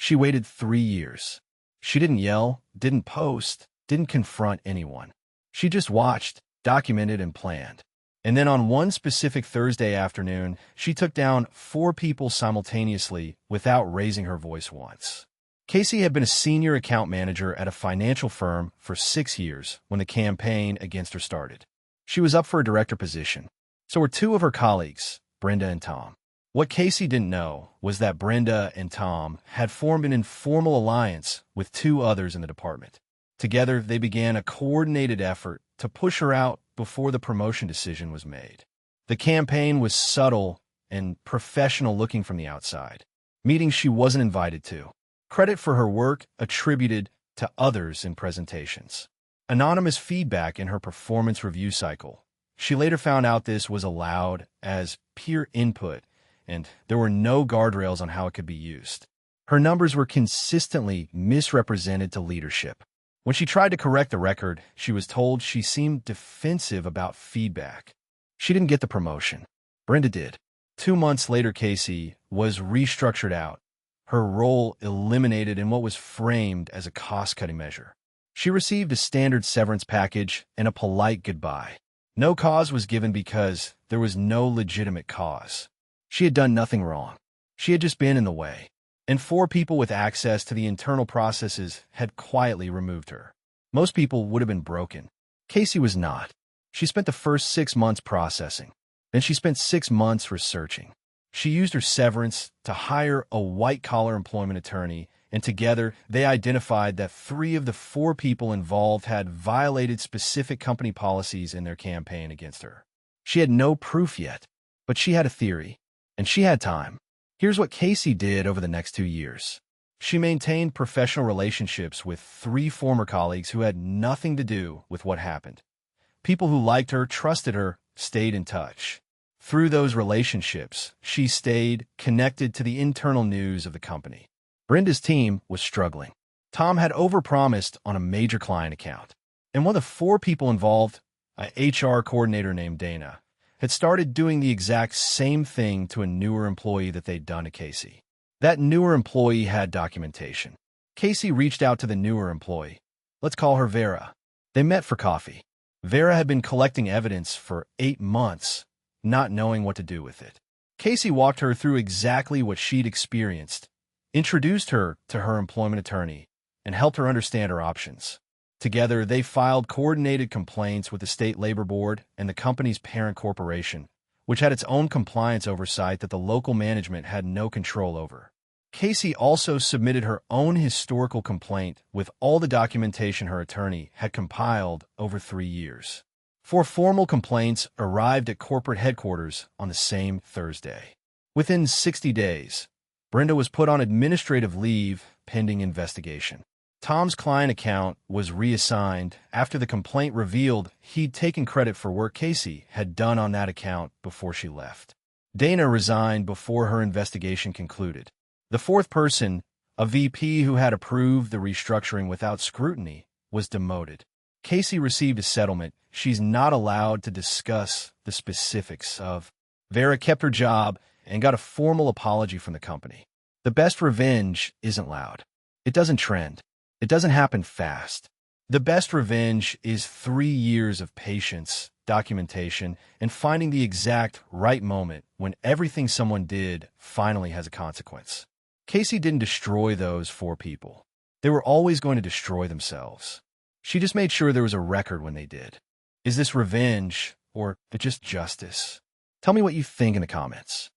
She waited 3 years. She didn't yell, didn't post, didn't confront anyone. She just watched, documented, and planned. And then on one specific Thursday afternoon, she took down 4 people simultaneously without raising her voice once. Casey had been a senior account manager at a financial firm for 6 years when the campaign against her started. She was up for a director position. So were 2 of her colleagues, Brenda and Tom. What Casey didn't know was that Brenda and Tom had formed an informal alliance with 2 others in the department. Together, they began a coordinated effort to push her out before the promotion decision was made. The campaign was subtle and professional looking from the outside. Meetings she wasn't invited to. Credit for her work attributed to others in presentations. Anonymous feedback in her performance review cycle. She later found out this was allowed as peer input, and there were no guardrails on how it could be used. Her numbers were consistently misrepresented to leadership. When she tried to correct the record, she was told she seemed defensive about feedback. She didn't get the promotion. Brenda did. 2 months later, Casey was restructured out, her role eliminated in what was framed as a cost-cutting measure. She received a standard severance package and a polite goodbye. No cause was given because there was no legitimate cause. She had done nothing wrong. She had just been in the way. And 4 people with access to the internal processes had quietly removed her. Most people would have been broken. Casey was not. She spent the first 6 months processing. Then she spent 6 months researching. She used her severance to hire a white-collar employment attorney, and together they identified that 3 of the 4 people involved had violated specific company policies in their campaign against her. She had no proof yet, but she had a theory, and she had time. Here's what Casey did over the next 2 years. She maintained professional relationships with 3 former colleagues who had nothing to do with what happened. People who liked her, trusted her, stayed in touch. Through those relationships, she stayed connected to the internal news of the company. Brenda's team was struggling. Tom had overpromised on a major client account. And one of the 4 people involved, an HR coordinator named Dana, had started doing the exact same thing to a newer employee that they'd done to Casey. That newer employee had documentation. Casey reached out to the newer employee. Let's call her Vera. They met for coffee. Vera had been collecting evidence for 8 months, not knowing what to do with it. Casey walked her through exactly what she'd experienced, introduced her to her employment attorney, and helped her understand her options. Together, they filed coordinated complaints with the state labor board and the company's parent corporation, which had its own compliance oversight that the local management had no control over. Casey also submitted her own historical complaint with all the documentation her attorney had compiled over 3 years. 4 formal complaints arrived at corporate headquarters on the same Thursday. Within 60 days, Brenda was put on administrative leave pending investigation. Tom's client account was reassigned after the complaint revealed he'd taken credit for work Casey had done on that account before she left. Dana resigned before her investigation concluded. The 4th person, a VP who had approved the restructuring without scrutiny, was demoted. Casey received a settlement she's not allowed to discuss the specifics of. Vera kept her job and got a formal apology from the company. The best revenge isn't loud. It doesn't trend. It doesn't happen fast. The best revenge is 3 years of patience, documentation, and finding the exact right moment when everything someone did finally has a consequence. Casey didn't destroy those 4 people. They were always going to destroy themselves. She just made sure there was a record when they did. Is this revenge or just justice? Tell me what you think in the comments.